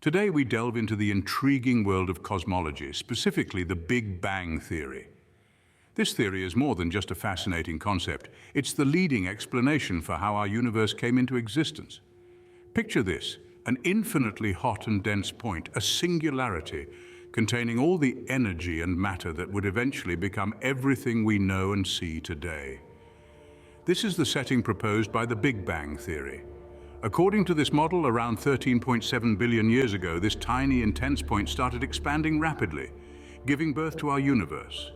Today we delve into the intriguing world of cosmology, specifically the Big Bang theory. This theory is more than just a fascinating concept. It's the leading explanation for how our universe came into existence. Picture this, an infinitely hot and dense point, a singularity, containing all the energy and matter that would eventually become everything we know and see today. This is the setting proposed by the Big Bang theory. According to this model, around 13.7 billion years ago, this tiny, intense point started expanding rapidly, giving birth to our universe.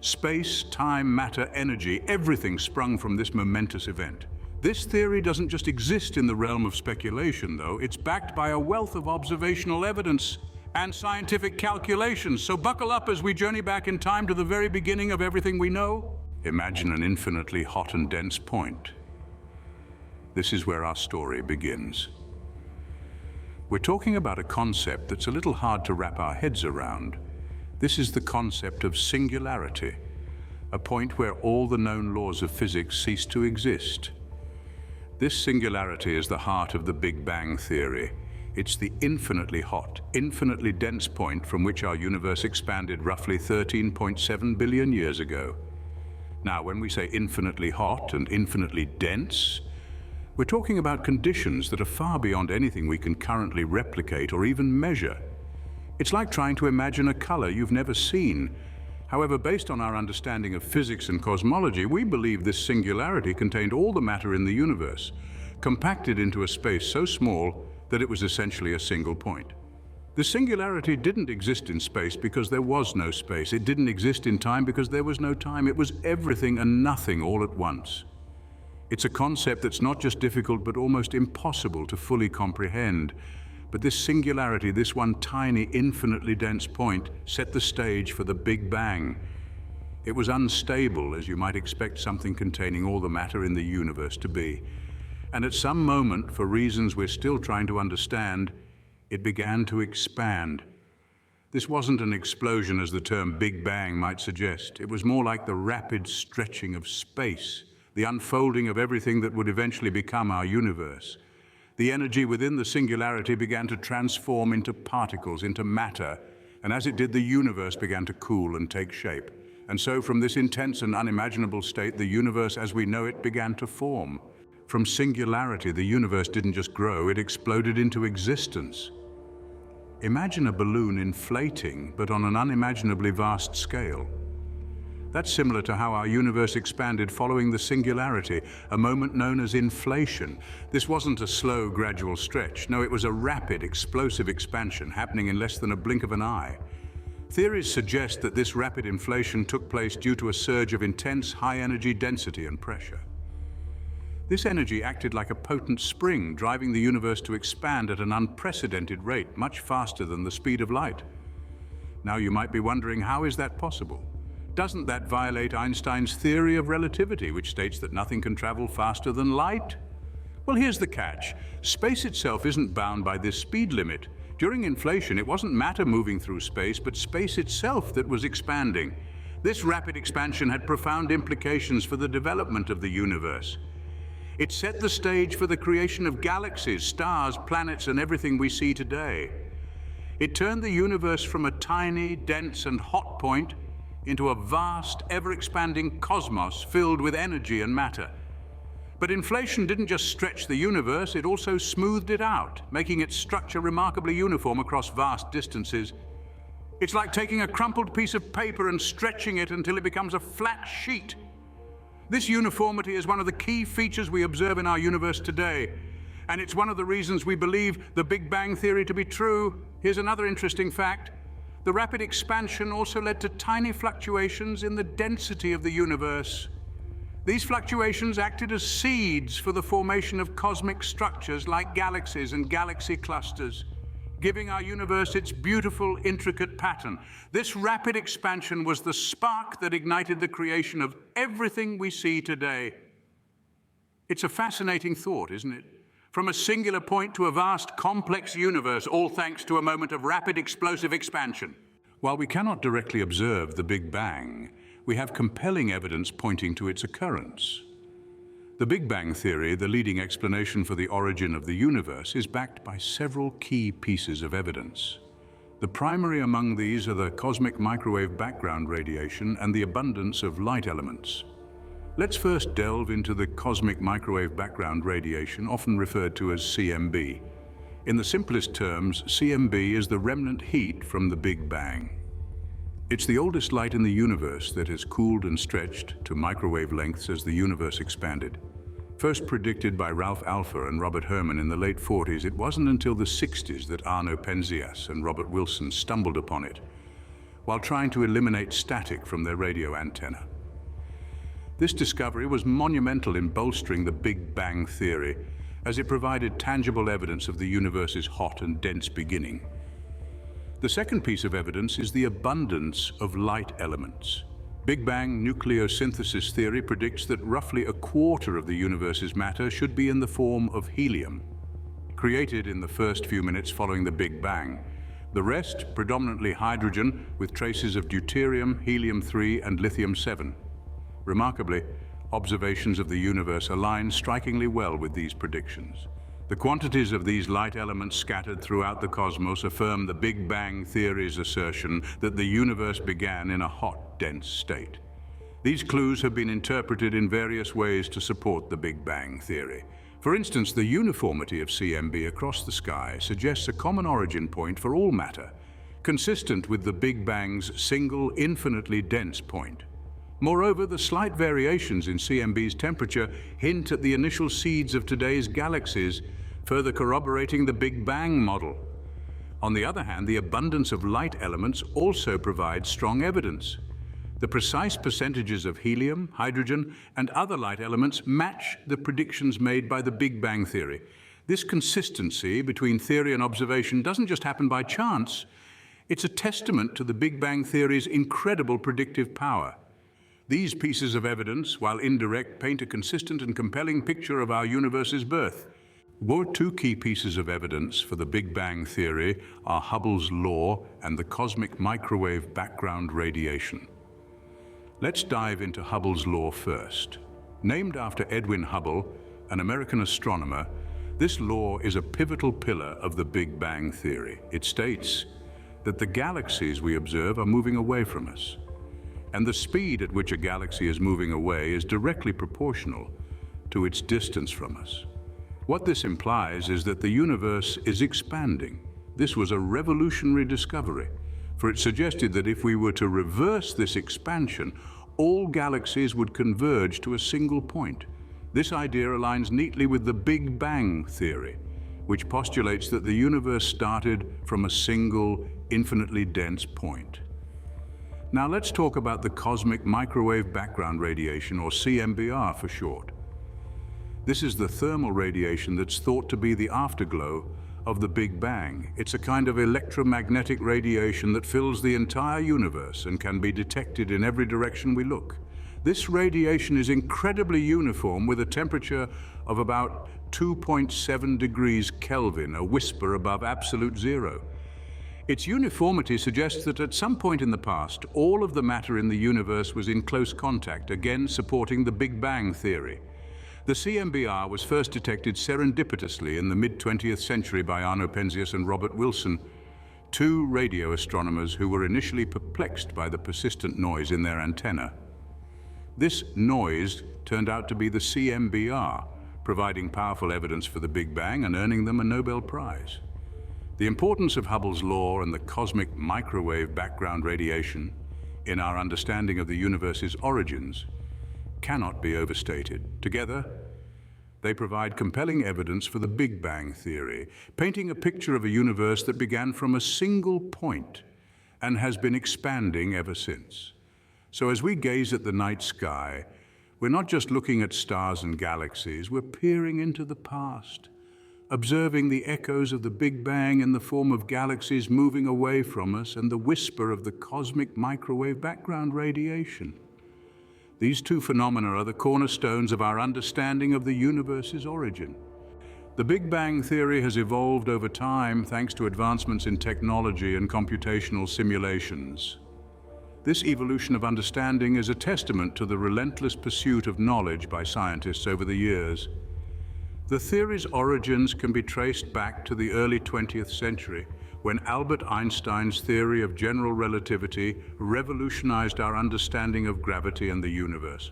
Space, time, matter, energy, everything sprung from this momentous event. This theory doesn't just exist in the realm of speculation, though. It's backed by a wealth of observational evidence and scientific calculations. So buckle up as we journey back in time to the very beginning of everything we know. Imagine an infinitely hot and dense point. This is where our story begins. We're talking about a concept that's a little hard to wrap our heads around. This is the concept of singularity, a point where all the known laws of physics cease to exist. This singularity is the heart of the Big Bang theory. It's the infinitely hot, infinitely dense point from which our universe expanded roughly 13.7 billion years ago. Now, when we say infinitely hot and infinitely dense, we're talking about conditions that are far beyond anything we can currently replicate or even measure. It's like trying to imagine a color you've never seen. However, based on our understanding of physics and cosmology, we believe this singularity contained all the matter in the universe, compacted into a space so small that it was essentially a single point. The singularity didn't exist in space because there was no space. It didn't exist in time because there was no time. It was everything and nothing all at once. It's a concept that's not just difficult but almost impossible to fully comprehend. But this singularity, this one tiny, infinitely dense point, set the stage for the Big Bang. It was unstable, as you might expect something containing all the matter in the universe to be. And at some moment, for reasons we're still trying to understand, it began to expand. This wasn't an explosion as the term Big Bang might suggest. It was more like the rapid stretching of space, the unfolding of everything that would eventually become our universe. The energy within the singularity began to transform into particles, into matter, and as it did, the universe began to cool and take shape. And so from this intense and unimaginable state, the universe as we know it began to form. From singularity, the universe didn't just grow, it exploded into existence. Imagine a balloon inflating, but on an unimaginably vast scale. That's similar to how our universe expanded following the singularity, a moment known as inflation. This wasn't a slow, gradual stretch. No, it was a rapid, explosive expansion happening in less than a blink of an eye. Theories suggest that this rapid inflation took place due to a surge of intense, high-energy density and pressure. This energy acted like a potent spring, driving the universe to expand at an unprecedented rate, much faster than the speed of light. Now you might be wondering, how is that possible? Doesn't that violate Einstein's theory of relativity, which states that nothing can travel faster than light? Well, here's the catch. Space itself isn't bound by this speed limit. During inflation, it wasn't matter moving through space, but space itself that was expanding. This rapid expansion had profound implications for the development of the universe. It set the stage for the creation of galaxies, stars, planets, and everything we see today. It turned the universe from a tiny, dense, and hot point into a vast, ever-expanding cosmos filled with energy and matter. But inflation didn't just stretch the universe, it also smoothed it out, making its structure remarkably uniform across vast distances. It's like taking a crumpled piece of paper and stretching it until it becomes a flat sheet. This uniformity is one of the key features we observe in our universe today, and it's one of the reasons we believe the Big Bang theory to be true. Here's another interesting fact. The rapid expansion also led to tiny fluctuations in the density of the universe. These fluctuations acted as seeds for the formation of cosmic structures like galaxies and galaxy clusters, giving our universe its beautiful, intricate pattern. This rapid expansion was the spark that ignited the creation of everything we see today. It's a fascinating thought, isn't it? From a singular point to a vast, complex universe, all thanks to a moment of rapid, explosive expansion. While we cannot directly observe the Big Bang, we have compelling evidence pointing to its occurrence. The Big Bang Theory, the leading explanation for the origin of the universe, is backed by several key pieces of evidence. The primary among these are the cosmic microwave background radiation and the abundance of light elements. Let's first delve into the cosmic microwave background radiation, often referred to as CMB. In the simplest terms, CMB is the remnant heat from the Big Bang. It's the oldest light in the universe that has cooled and stretched to microwave lengths as the universe expanded. First predicted by Ralph Alpha and Robert Herman in the late 40s, it wasn't until the 60s that Arno Penzias and Robert Wilson stumbled upon it, while trying to eliminate static from their radio antenna. This discovery was monumental in bolstering the Big Bang Theory, as it provided tangible evidence of the universe's hot and dense beginning. The second piece of evidence is the abundance of light elements. Big Bang nucleosynthesis theory predicts that roughly a quarter of the universe's matter should be in the form of helium, created in the first few minutes following the Big Bang. The rest, predominantly hydrogen, with traces of deuterium, helium-3, and lithium-7. Remarkably, observations of the universe align strikingly well with these predictions. The quantities of these light elements scattered throughout the cosmos affirm the Big Bang Theory's assertion that the universe began in a hot, dense state. These clues have been interpreted in various ways to support the Big Bang Theory. For instance, the uniformity of CMB across the sky suggests a common origin point for all matter, consistent with the Big Bang's single, infinitely dense point. Moreover, the slight variations in CMB's temperature hint at the initial seeds of today's galaxies, further corroborating the Big Bang model. On the other hand, the abundance of light elements also provides strong evidence. The precise percentages of helium, hydrogen, and other light elements match the predictions made by the Big Bang Theory. This consistency between theory and observation doesn't just happen by chance. It's a testament to the Big Bang Theory's incredible predictive power. These pieces of evidence, while indirect, paint a consistent and compelling picture of our universe's birth. Two key pieces of evidence for the Big Bang Theory are Hubble's law and the cosmic microwave background radiation. Let's dive into Hubble's law first. Named after Edwin Hubble, an American astronomer, this law is a pivotal pillar of the Big Bang Theory. It states that the galaxies we observe are moving away from us, and the speed at which a galaxy is moving away is directly proportional to its distance from us. What this implies is that the universe is expanding. This was a revolutionary discovery, for it suggested that if we were to reverse this expansion, all galaxies would converge to a single point. This idea aligns neatly with the Big Bang Theory, which postulates that the universe started from a single, infinitely dense point. Now let's talk about the cosmic microwave background radiation, or CMBR for short. This is the thermal radiation that's thought to be the afterglow of the Big Bang. It's a kind of electromagnetic radiation that fills the entire universe and can be detected in every direction we look. This radiation is incredibly uniform, with a temperature of about 2.7 degrees Kelvin, a whisper above absolute zero. Its uniformity suggests that at some point in the past, all of the matter in the universe was in close contact, again supporting the Big Bang Theory. The CMBR was first detected serendipitously in the mid-20th century by Arno Penzias and Robert Wilson, two radio astronomers who were initially perplexed by the persistent noise in their antenna. This noise turned out to be the CMBR, providing powerful evidence for the Big Bang and earning them a Nobel Prize. The importance of Hubble's law and the cosmic microwave background radiation in our understanding of the universe's origins cannot be overstated. Together, they provide compelling evidence for the Big Bang Theory, painting a picture of a universe that began from a single point and has been expanding ever since. So as we gaze at the night sky, we're not just looking at stars and galaxies, we're peering into the past, observing the echoes of the Big Bang in the form of galaxies moving away from us and the whisper of the cosmic microwave background radiation. These two phenomena are the cornerstones of our understanding of the universe's origin. The Big Bang Theory has evolved over time thanks to advancements in technology and computational simulations. This evolution of understanding is a testament to the relentless pursuit of knowledge by scientists over the years. The theory's origins can be traced back to the early 20th century, when Albert Einstein's theory of general relativity revolutionized our understanding of gravity and the universe.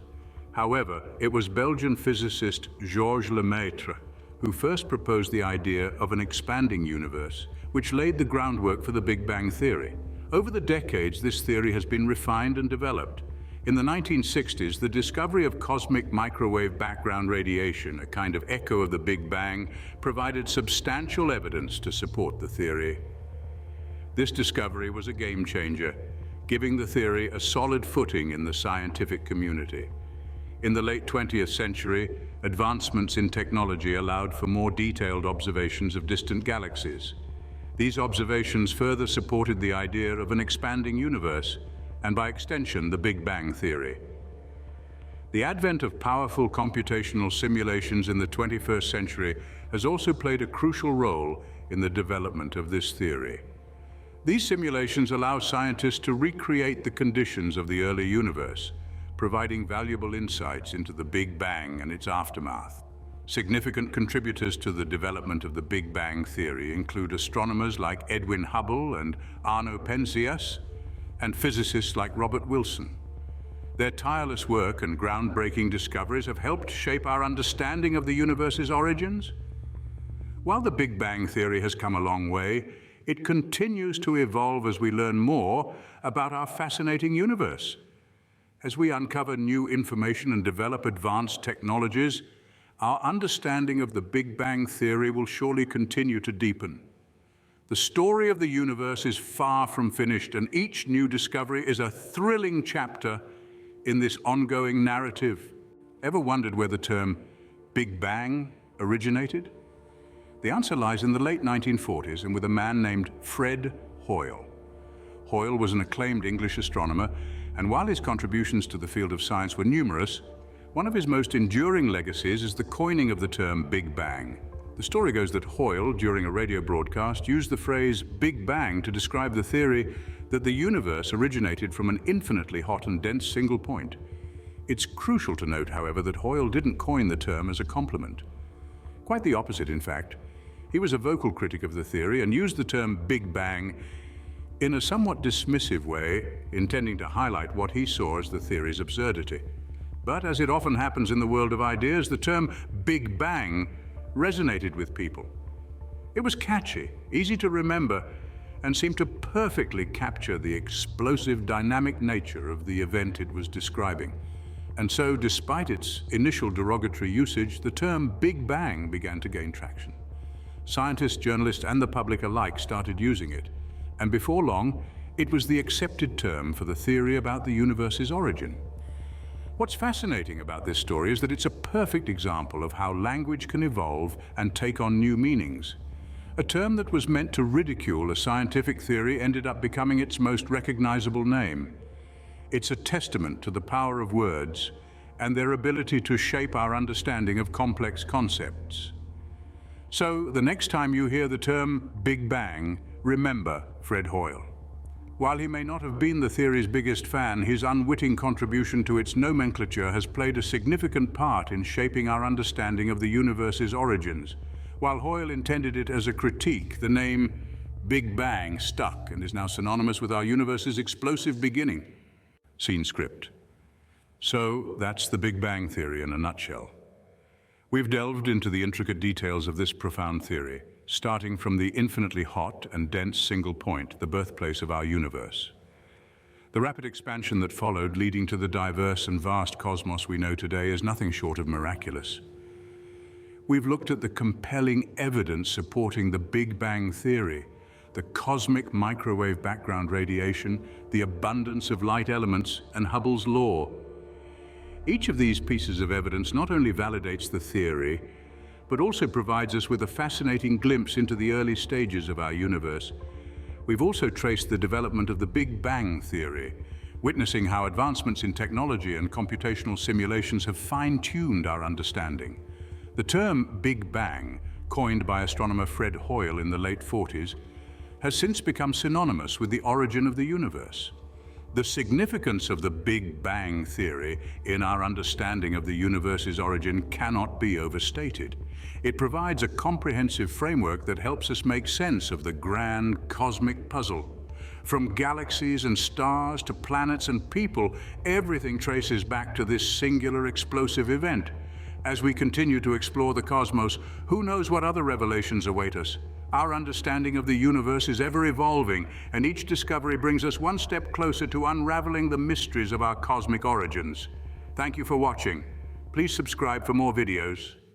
However, it was Belgian physicist Georges Lemaitre who first proposed the idea of an expanding universe, which laid the groundwork for the Big Bang theory. Over the decades, this theory has been refined and developed. In the 1960s, the discovery of cosmic microwave background radiation, a kind of echo of the Big Bang, provided substantial evidence to support the theory. This discovery was a game changer, giving the theory a solid footing in the scientific community. In the late 20th century, advancements in technology allowed for more detailed observations of distant galaxies. These observations further supported the idea of an expanding universe, and by extension, the Big Bang theory. The advent of powerful computational simulations in the 21st century has also played a crucial role in the development of this theory. These simulations allow scientists to recreate the conditions of the early universe, providing valuable insights into the Big Bang and its aftermath. Significant contributors to the development of the Big Bang theory include astronomers like Edwin Hubble and Arno Penzias, and physicists like Robert Wilson. Their tireless work and groundbreaking discoveries have helped shape our understanding of the universe's origins. While the Big Bang theory has come a long way, it continues to evolve as we learn more about our fascinating universe. As we uncover new information and develop advanced technologies, our understanding of the Big Bang theory will surely continue to deepen. The story of the universe is far from finished, and each new discovery is a thrilling chapter in this ongoing narrative. Ever wondered where the term Big Bang originated? The answer lies in the late 1940s and with a man named Fred Hoyle. Hoyle was an acclaimed English astronomer, and while his contributions to the field of science were numerous, one of his most enduring legacies is the coining of the term Big Bang. The story goes that Hoyle, during a radio broadcast, used the phrase Big Bang to describe the theory that the universe originated from an infinitely hot and dense single point. It's crucial to note, however, that Hoyle didn't coin the term as a compliment. Quite the opposite, in fact. He was a vocal critic of the theory and used the term Big Bang in a somewhat dismissive way, intending to highlight what he saw as the theory's absurdity. But as it often happens in the world of ideas, the term Big Bang resonated with people. It was catchy, easy to remember, and seemed to perfectly capture the explosive, dynamic nature of the event it was describing. And so, despite its initial derogatory usage, the term Big Bang began to gain traction. Scientists, journalists, and the public alike started using it, and before long, it was the accepted term for the theory about the universe's origin. What's fascinating about this story is that it's a perfect example of how language can evolve and take on new meanings. A term that was meant to ridicule a scientific theory ended up becoming its most recognizable name. It's a testament to the power of words and their ability to shape our understanding of complex concepts. So, the next time you hear the term Big Bang, remember Fred Hoyle. While he may not have been the theory's biggest fan, his unwitting contribution to its nomenclature has played a significant part in shaping our understanding of the universe's origins. While Hoyle intended it as a critique, the name Big Bang stuck and is now synonymous with our universe's explosive beginning. Scene script. So, that's the Big Bang theory in a nutshell. We've delved into the intricate details of this profound theory, starting from the infinitely hot and dense single point, the birthplace of our universe. The rapid expansion that followed, leading to the diverse and vast cosmos we know today, is nothing short of miraculous. We've looked at the compelling evidence supporting the Big Bang theory, the cosmic microwave background radiation, the abundance of light elements, and Hubble's law. Each of these pieces of evidence not only validates the theory, but also provides us with a fascinating glimpse into the early stages of our universe. We've also traced the development of the Big Bang theory, witnessing how advancements in technology and computational simulations have fine-tuned our understanding. The term Big Bang, coined by astronomer Fred Hoyle in the late 40s, has since become synonymous with the origin of the universe. The significance of the Big Bang theory in our understanding of the universe's origin cannot be overstated. It provides a comprehensive framework that helps us make sense of the grand cosmic puzzle. From galaxies and stars to planets and people, everything traces back to this singular explosive event. As we continue to explore the cosmos, who knows what other revelations await us? Our understanding of the universe is ever evolving, and each discovery brings us one step closer to unraveling the mysteries of our cosmic origins. Thank you for watching. Please subscribe for more videos.